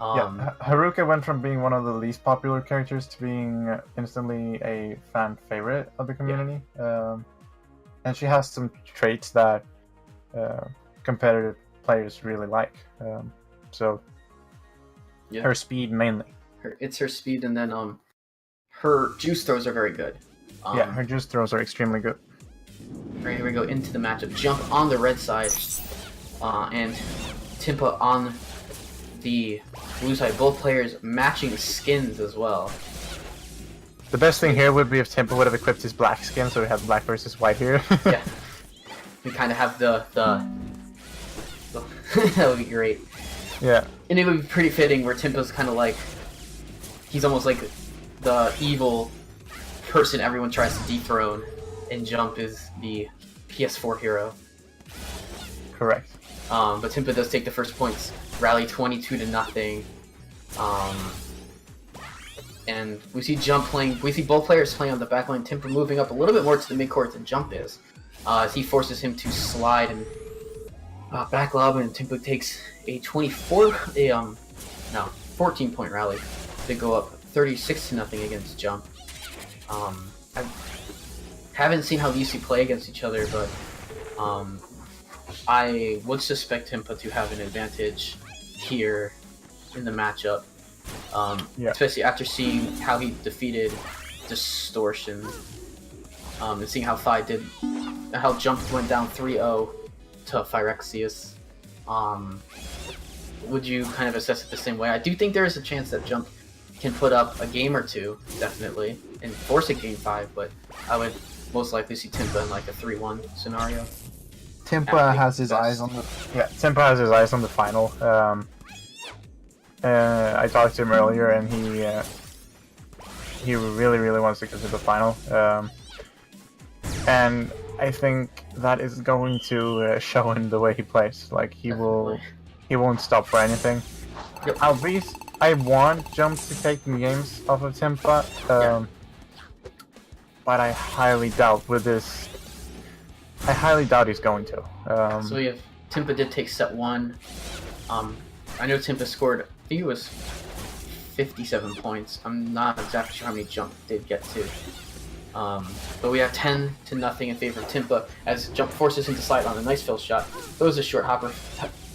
Haruka went from being one of the least popular characters to being instantly a fan favorite of the community. And she has some traits that competitive players really like. Her speed mainly. It's her speed, and then her juice throws are very good. Her juice throws are extremely good. Right, here we go into the matchup. Jump on the red side, and Tinppa on the blue side. Both players matching skins as well. The best thing here would be if Tinppa would have equipped his black skin, so we have black versus white here. Yeah, we kind of have the that would be great. Yeah, and it would be pretty fitting where Tinppa's kind of like, he's almost like the evil person everyone tries to dethrone, and Jump is the PS4 hero. Correct. But Tinppa does take the first points, rally 22-0. And we see Jump playing. We see both players playing on the back line. Tinppa moving up a little bit more to the mid court than Jump is, as he forces him to slide and back lob, and Tinppa takes a 14-point rally to go up 36-0 against Jump. I haven't seen how these two play against each other, but I would suspect Tinppa to have an advantage here in the matchup, especially after seeing how he defeated Distortion, and seeing how how Jump went down 3-0 to Phyrexius. Would you kind of assess it the same way? I do think there is a chance that Jump can put up a game or two, definitely, and force a game 5, but I would most likely see Tinppa in like a 3-1 scenario. Tinppa has his eyes on the final. I talked to him earlier, and he really wants to get to the final. And I think that is going to show in the way he plays. Like he won't stop for anything. Yep. I want Jump to take the games off of Tinppa, but I highly doubt he's going to. So we have Tinppa did take set 1. I know Tinppa scored, I think it was 57 points. I'm not exactly sure how many Jump did get to. But we have 10-0 in favor of Tinppa as Jump forces him to slide on a nice fill shot. Throws a short hopper.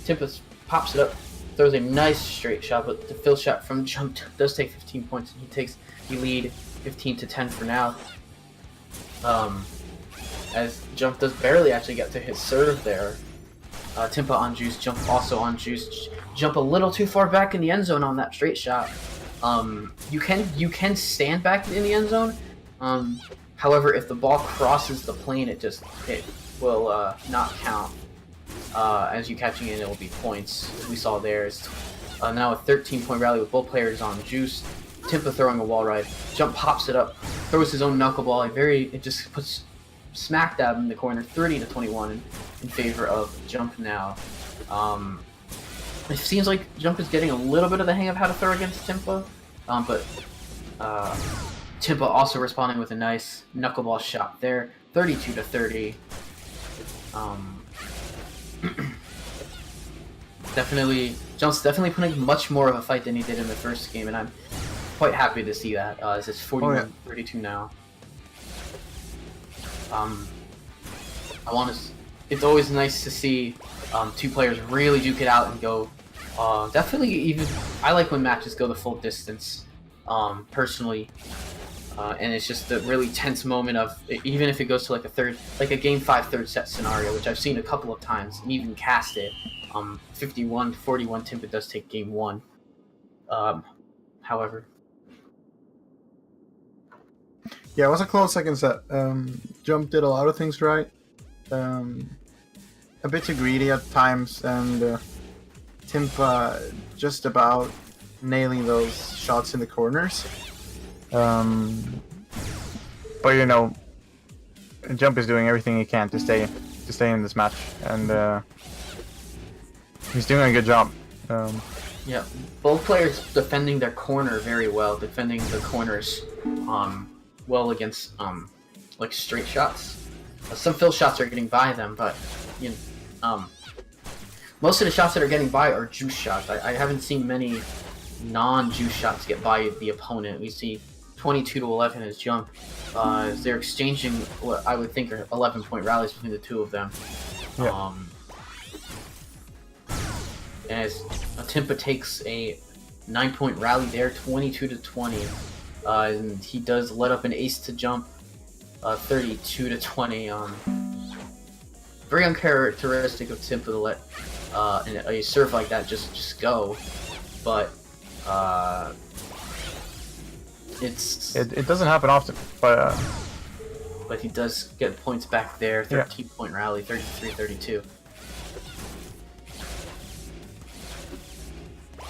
Tinppa pops it up, throws a nice straight shot, but the fill shot from Jump does take 15 points, and he lead 15-10 for now. As Jump does barely actually get to his serve there. Tinppa on juice, Jump also on juice. Jump a little too far back in the end zone on that straight shot. You can stand back in the end zone. However, if the ball crosses the plane, it will not count. As you catching it will be points. As we saw there is now a 13-point rally with both players on juice. Tinppa throwing a wall ride. Jump pops it up, throws his own knuckleball. It just puts smack dab in the corner, 30-21 in favor of Jump now. It seems like Jump is getting a little bit of the hang of how to throw against Tinppa, but Tinppa also responding with a nice knuckleball shot there, 32-30. Jump's definitely putting much more of a fight than he did in the first game, and I'm quite happy to see that. As it's 41-32 now. It's always nice to see two players really duke it out and go. Definitely, I like when matches go the full distance. Personally, and it's just a really tense moment of, even if it goes to like a game 5 third set scenario, which I've seen a couple of times, and even cast it. 51-41, Tinppa does take game 1. However. Yeah, it was a close second set. Jump did a lot of things right. A bit too greedy at times, and Tinppa just about nailing those shots in the corners. But you know, Jump is doing everything he can to stay in this match, and he's doing a good job. Yeah, both players defending their corner very well, defending the corners well against like straight shots. Some fill shots are getting by them, but most of the shots that are getting by are juice shots. I haven't seen many non-juice shots get by the opponent. We see 22-11 as Jump. They're exchanging what I would think are 11-point rallies between the two of them. Yeah. As Tinppa takes a 9-point rally there, 22-20, and he does let up an ace to Jump, 32-20. Very uncharacteristic of Tinppa to let a serve like that just go, but it doesn't happen often, but he does get points back there. 13-point rally, 33-32.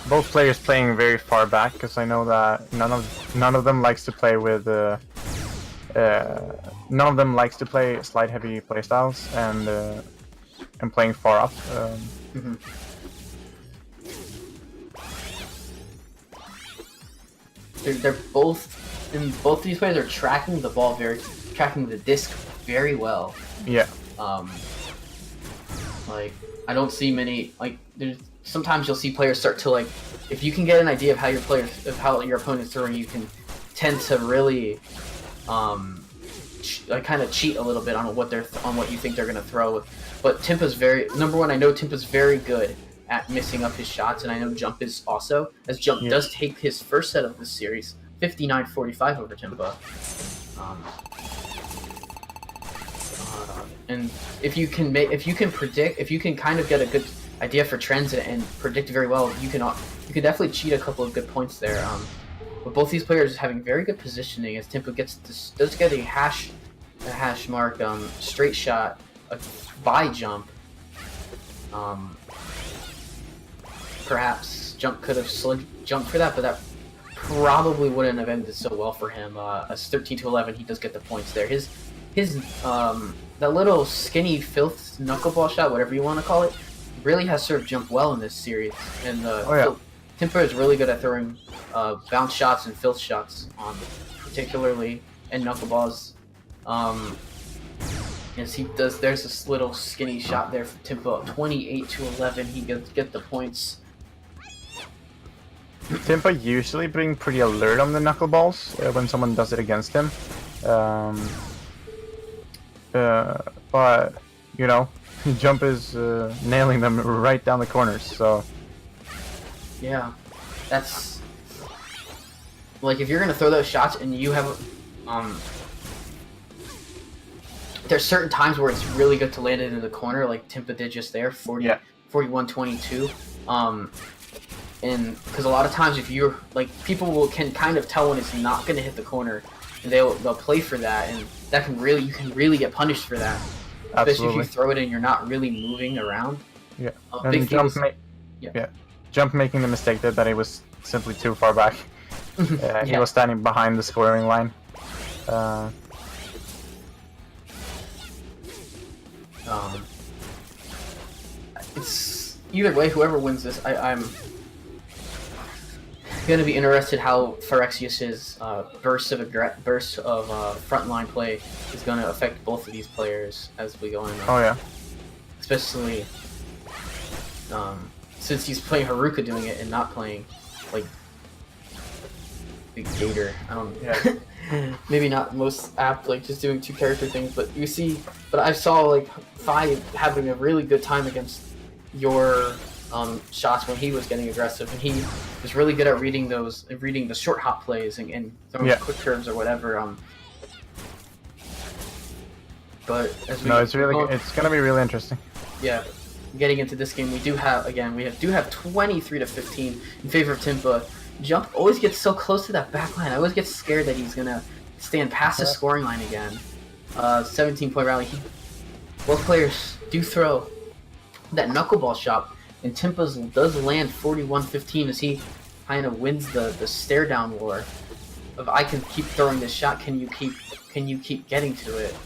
both players playing very far back, because I know that none of them likes to play with none of them likes to play slide heavy playstyles and playing far up. They're both these players are tracking the disc very well. Yeah. Like I don't see many sometimes you'll see players start to if you can get an idea of how your opponent's throwing, you can tend to really kind of cheat a little bit on what you think they're gonna throw. But Tinppa's I know Tinppa's very good at mixing up his shots, and I know Jump is also, as Jump does take his first set of this series, 59-45 over Tinppa. And if you can kind of get a good idea for trends and predict very well, you can definitely cheat a couple of good points there. But both these players having very good positioning, as Tinppa does get a hash mark straight shot by Jump. Perhaps Jump could have slid Jump for that, but that probably wouldn't have ended so well for him. As 13-11, he does get the points there. His that little skinny filth knuckleball shot, whatever you want to call it, really has served Jump well in this series. And Tinppa is really good at throwing bounce shots and filth shots, particularly and knuckleballs. As he does, there's this little skinny shot there for Tinppa. 28-11, he get the points. Tinppa usually being pretty alert on the knuckleballs when someone does it against him. But, you know, Jump is nailing them right down the corners, so... Yeah, that's... if you're gonna throw those shots and you have... there's certain times where it's really good to land it in the corner, like Tinppa did just there, 41-22. And because a lot of times if you're people can kind of tell when it's not going to hit the corner, and they'll play for that, and that you can really get punished for that. Absolutely. Especially if you throw it and you're not really moving around. Yeah. And Jump making the mistake that he was simply too far back. He was standing behind the scoring line. It's either way, whoever wins this, I'm going to be interested how Phyrexius's burst of frontline play is going to affect both of these players as we go on. Oh yeah. Especially since he's playing Haruka doing it and not playing the Gator. I don't. Yeah. Maybe not most apt, just doing two character things, but you see. But I saw Phi having a really good time against your shots when he was getting aggressive, and he was really good at reading the short hop plays and throwing quick curves or whatever. But as we it's gonna be really interesting. Yeah, getting into this game, we do have 23-15 in favor of Tinppa. Jump always gets so close to that back line. I always get scared that he's gonna stand past the scoring line again. 17-point rally. Both players do throw that knuckleball shot, and Tinppa's does land 41-15 as he kind of wins the stare down war of I can keep throwing this shot. Can you keep getting to it?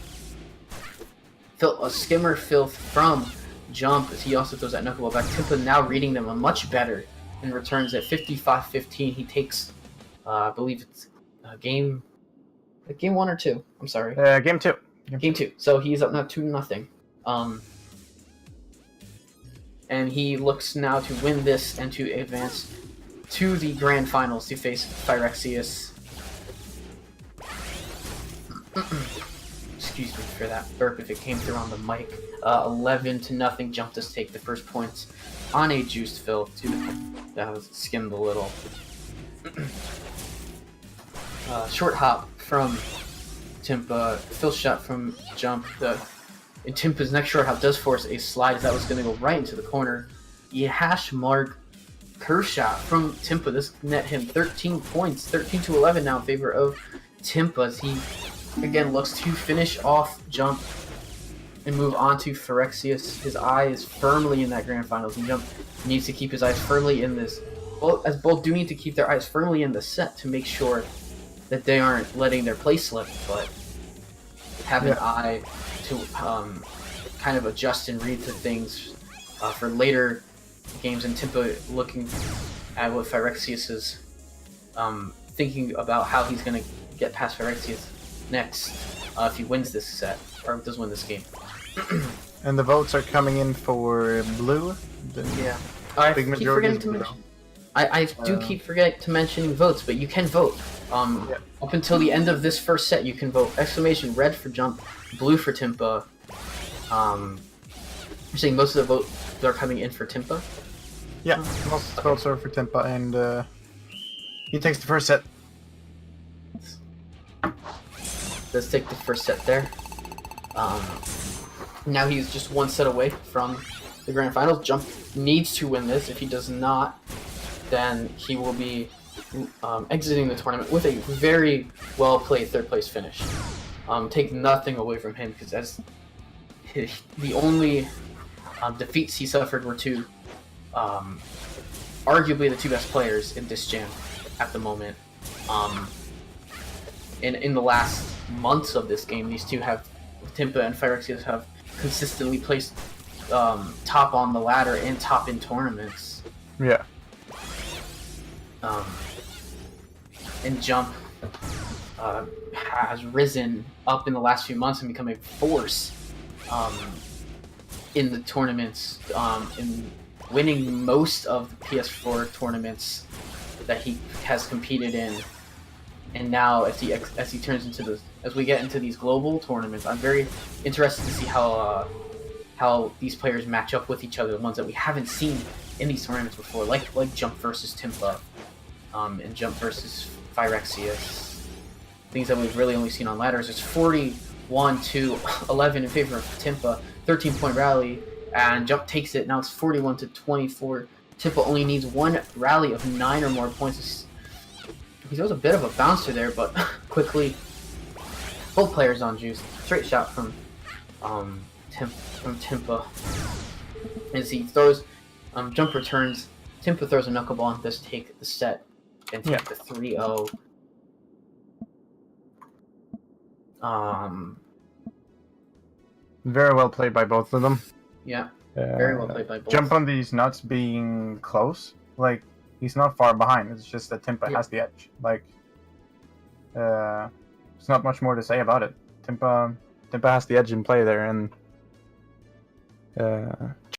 A skimmer filth from Jump as he also throws that knuckleball back. Tinppa now reading them much better and returns at 55-15. He takes, I believe it's game 1 or 2. I'm sorry. Game 2. Game 2. So he's up now 2-0. And he looks now to win this and to advance to the grand finals to face Phyrexius. Excuse me for that burp if it came through on the mic. 11-0. Jump does take the first points on a juiced fill. That was skimmed a little. Short hop from Tinppa. Fill shot from Jump. And Timpa's next short hop does force a slide as that was going to go right into the corner. Hash mark curve shot from Tinppa. This net him 13 points. 13-11 now in favor of Tinppa as he again looks to finish off Jump and move on to Phyrexius. His eye is firmly in that grand finals, and Jump needs to keep his eyes firmly in this. Well, as both do need to keep their eyes firmly in the set to make sure that they aren't letting their play slip, but have an eye to kind of adjust and read to things for later games. And Tinppa looking at what Phyrexius is thinking about how he's going to get past Phyrexius next if he wins this set, or does win this game. And the votes are coming in for blue. Yeah. I keep forgetting to mention. I do keep forgetting to mention votes, but you can vote. Up until the end of this first set, you can vote exclamation red for Jump, blue for Tinppa. You're saying most of the votes are coming in for Tinppa? Yeah, most votes are for Tinppa, and he takes the first set. Let's take the first set there. Now he's just one set away from the grand finals. Jump needs to win this. If he does not, then he will be exiting the tournament with a very well played third place finish. Take nothing away from him, because as the only defeats he suffered were to arguably the two best players in this jam at the moment. In the last months of this game, these two have, Tinppa and Phyrexius, have consistently placed top on the ladder and top in tournaments. Yeah. And Jump has risen up in the last few months and become a force in the tournaments, in winning most of the PS4 tournaments that he has competed in. And now, as he turns into the, as we get into these global tournaments, I'm very interested to see how these players match up with each other, the ones that we haven't seen in these tournaments before, like Jump versus Tinppa, and Jump versus Phyrexius. Things that we've really only seen on ladders. It's 41-11 in favor of Tinppa, 13-point rally, and Jump takes it. Now it's 41-24. Tinppa only needs one rally of 9 or more points. He throws a bit of a bouncer there, but quickly, both players on juice. Straight shot from Tinppa. As he throws, Jump returns. Tinppa throws a knuckleball and does take the set and take the 3-0. Very well played by both of them. Yeah, very well played by both. JumpOnDeeseNuts being close, like, he's not far behind. It's just that Tinppa has the edge. Like, there's not much more to say about it. Tinppa has the edge in play there, and